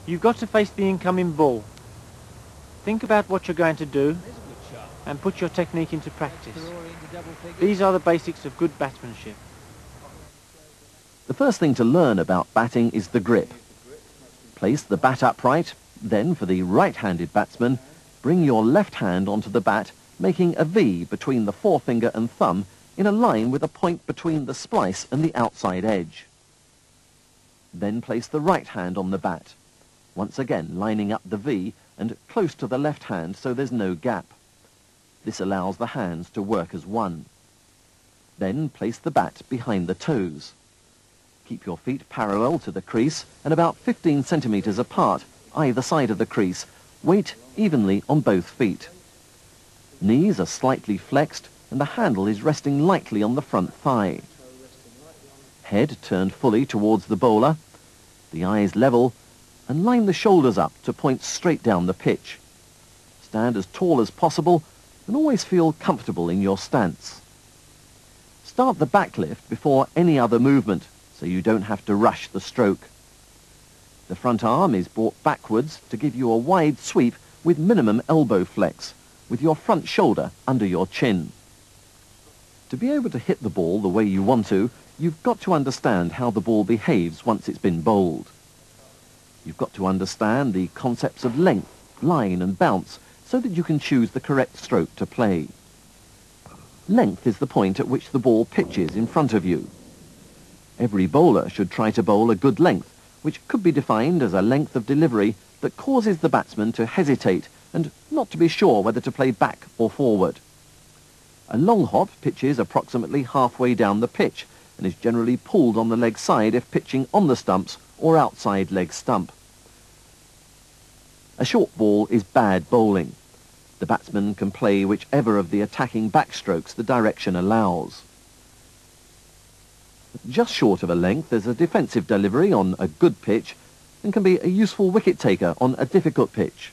You've got to face the incoming ball. Think about what you're going to do and put your technique into practice. These are the basics of good batsmanship. The first thing to learn about batting is the grip. Place the bat upright, then for the right-handed batsman, bring your left hand onto the bat, making a V between the forefinger and thumb in a line with a point between the splice and the outside edge. Then place the right hand on the bat, once again lining up the V and close to the left hand so there's no gap. This allows the hands to work as one. Then place the bat behind the toes. Keep your feet parallel to the crease and about 15 centimetres apart, either side of the crease. Weight evenly on both feet. Knees are slightly flexed and the handle is resting lightly on the front thigh. Head turned fully towards the bowler, the eyes level, and line the shoulders up to point straight down the pitch. Stand as tall as possible and always feel comfortable in your stance. Start the backlift before any other movement so you don't have to rush the stroke. The front arm is brought backwards to give you a wide sweep with minimum elbow flex, with your front shoulder under your chin. To be able to hit the ball the way you want to, you've got to understand how the ball behaves once it's been bowled. You've got to understand the concepts of length, line and bounce so that you can choose the correct stroke to play. Length is the point at which the ball pitches in front of you. Every bowler should try to bowl a good length, which could be defined as a length of delivery that causes the batsman to hesitate and not to be sure whether to play back or forward. A long hop pitches approximately halfway down the pitch and is generally pulled on the leg side if pitching on the stumps or outside leg stump. A short ball is bad bowling. The batsman can play whichever of the attacking backstrokes the direction allows. Just short of a length is a defensive delivery on a good pitch and can be a useful wicket taker on a difficult pitch.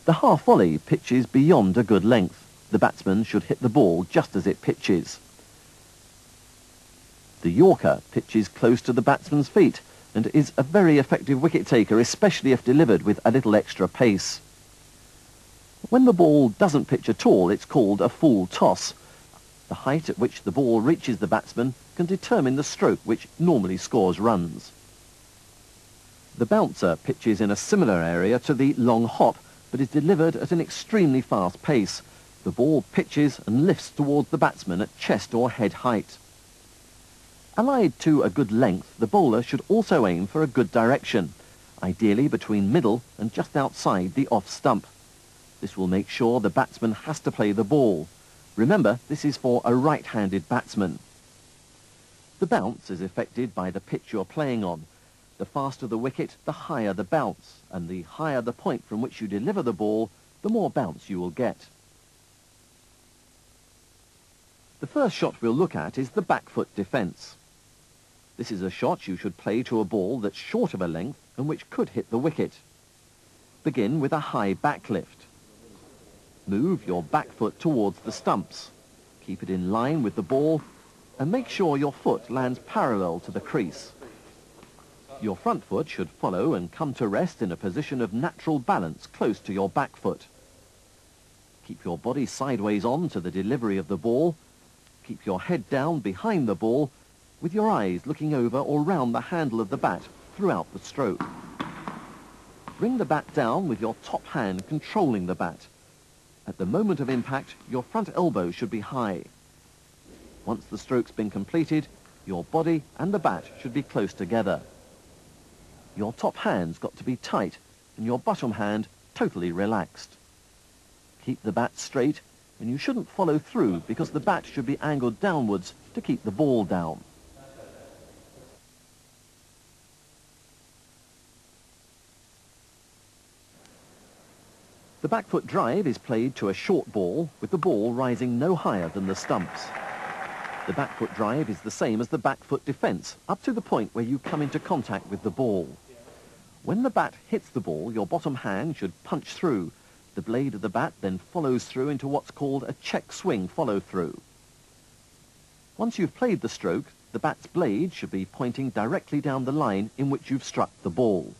The half volley pitches beyond a good length. The batsman should hit the ball just as it pitches. The Yorker pitches close to the batsman's feet and is a very effective wicket taker, especially if delivered with a little extra pace. When the ball doesn't pitch at all, it's called a full toss. The height at which the ball reaches the batsman can determine the stroke which normally scores runs. The bouncer pitches in a similar area to the long hop, but is delivered at an extremely fast pace. The ball pitches and lifts towards the batsman at chest or head height. Allied to a good length, the bowler should also aim for a good direction, ideally between middle and just outside the off stump. This will make sure the batsman has to play the ball. Remember, this is for a right-handed batsman. The bounce is affected by the pitch you're playing on. The faster the wicket, the higher the bounce, and the higher the point from which you deliver the ball, the more bounce you will get. The first shot we'll look at is the back foot defence. This is a shot you should play to a ball that's short of a length and which could hit the wicket. Begin with a high back lift. Move your back foot towards the stumps. Keep it in line with the ball and make sure your foot lands parallel to the crease. Your front foot should follow and come to rest in a position of natural balance close to your back foot. Keep your body sideways on to the delivery of the ball. Keep your head down behind the ball with your eyes looking over or round the handle of the bat throughout the stroke. Bring the bat down with your top hand controlling the bat. At the moment of impact, your front elbow should be high. Once the stroke's been completed, your body and the bat should be close together. Your top hand's got to be tight and your bottom hand totally relaxed. Keep the bat straight and you shouldn't follow through because the bat should be angled downwards to keep the ball down. The back foot drive is played to a short ball with the ball rising no higher than the stumps. The back foot drive is the same as the back foot defence, up to the point where you come into contact with the ball. When the bat hits the ball, your bottom hand should punch through. The blade of the bat then follows through into what's called a check swing follow-through. Once you've played the stroke, the bat's blade should be pointing directly down the line in which you've struck the ball.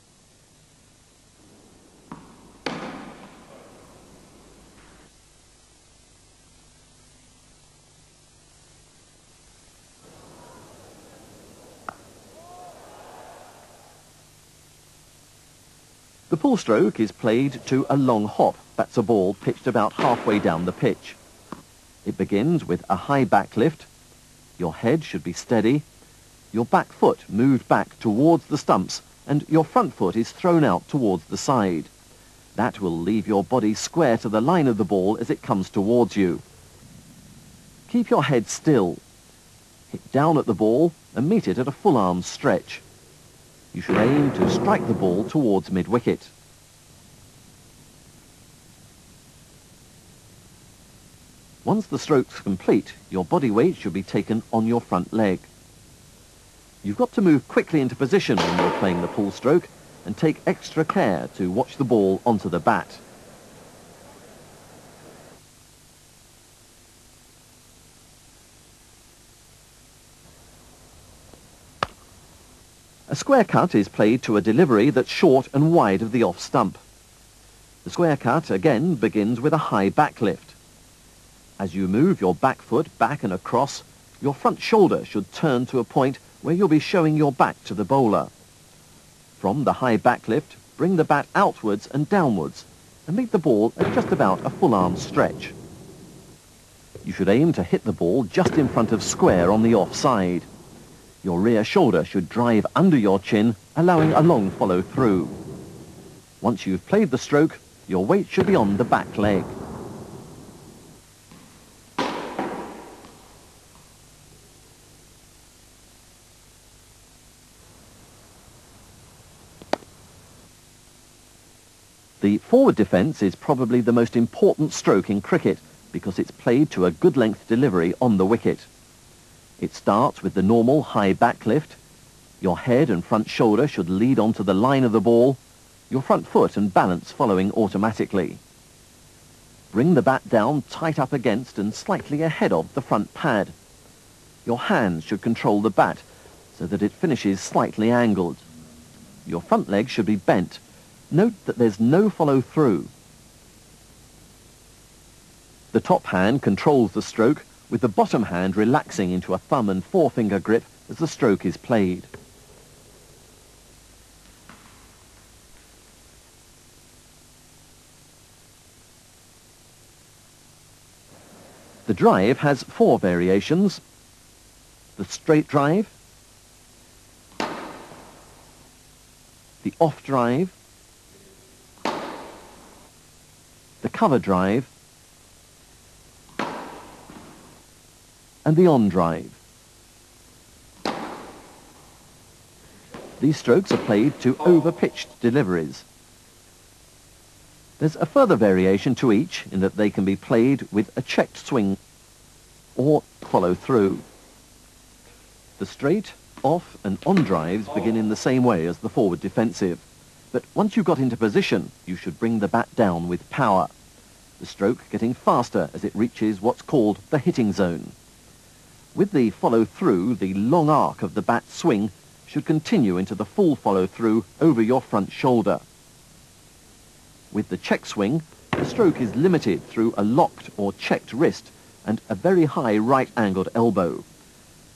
The pull stroke is played to a long hop. That's a ball pitched about halfway down the pitch. It begins with a high back lift. Your head should be steady. Your back foot moved back towards the stumps and your front foot is thrown out towards the side. That will leave your body square to the line of the ball as it comes towards you. Keep your head still. Hit down at the ball and meet it at a full arm stretch. You should aim to strike the ball towards mid-wicket. Once the stroke's complete, your body weight should be taken on your front leg. You've got to move quickly into position when you're playing the pull stroke and take extra care to watch the ball onto the bat. A square cut is played to a delivery that's short and wide of the off stump. The square cut again begins with a high back lift. As you move your back foot back and across, your front shoulder should turn to a point where you'll be showing your back to the bowler. From the high back lift, bring the bat outwards and downwards and meet the ball at just about a full arm stretch. You should aim to hit the ball just in front of square on the offside. Your rear shoulder should drive under your chin, allowing a long follow through. Once you've played the stroke, your weight should be on the back leg. The forward defence is probably the most important stroke in cricket because it's played to a good length delivery on the wicket. It starts with the normal high back lift. Your head and front shoulder should lead onto the line of the ball, your front foot and balance following automatically. Bring the bat down tight up against and slightly ahead of the front pad. Your hands should control the bat so that it finishes slightly angled. Your front leg should be bent. Note that there's no follow through. The top hand controls the stroke with the bottom hand relaxing into a thumb and forefinger grip as the stroke is played. The drive has 4 variations: the straight drive, the off drive, the cover drive, and the on drive. These strokes are played to over-pitched deliveries. There's a further variation to each in that they can be played with a checked swing or follow through. The straight, off and on drives begin in the same way as the forward defensive, but once you've got into position, you should bring the bat down with power, the stroke getting faster as it reaches what's called the hitting zone. With the follow-through, the long arc of the bat swing should continue into the full follow-through over your front shoulder. With the check swing, the stroke is limited through a locked or checked wrist and a very high right-angled elbow.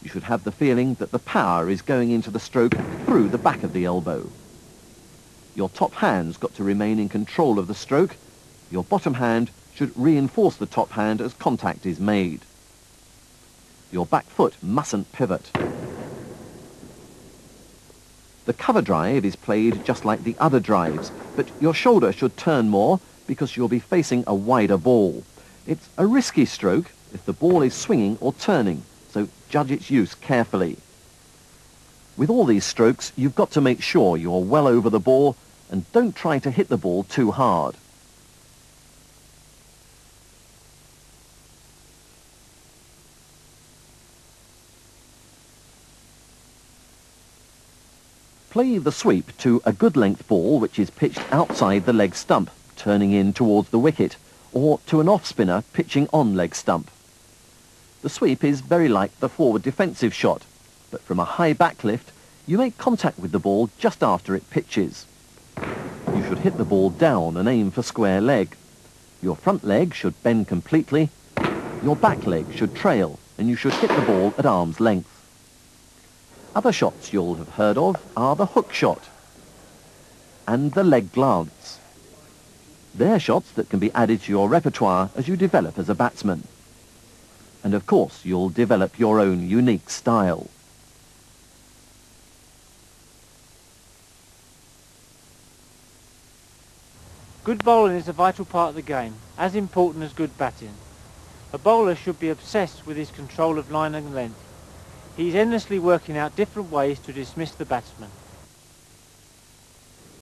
You should have the feeling that the power is going into the stroke through the back of the elbow. Your top hand's got to remain in control of the stroke. Your bottom hand should reinforce the top hand as contact is made. Your back foot mustn't pivot. The cover drive is played just like the other drives, but your shoulder should turn more because you'll be facing a wider ball. It's a risky stroke if the ball is swinging or turning, so judge its use carefully. With all these strokes, you've got to make sure you're well over the ball and don't try to hit the ball too hard. Play the sweep to a good length ball which is pitched outside the leg stump, turning in towards the wicket, or to an off-spinner pitching on leg stump. The sweep is very like the forward defensive shot. but from a high backlift, you make contact with the ball just after it pitches. You should hit the ball down and aim for square leg. Your front leg should bend completely, your back leg should trail, and you should hit the ball at arm's length. Other shots you'll have heard of are the hook shot and the leg glance. They're shots that can be added to your repertoire as you develop as a batsman. And of course, you'll develop your own unique style. Good bowling is a vital part of the game, as important as good batting. A bowler should be obsessed with his control of line and length. He's endlessly working out different ways to dismiss the batsman.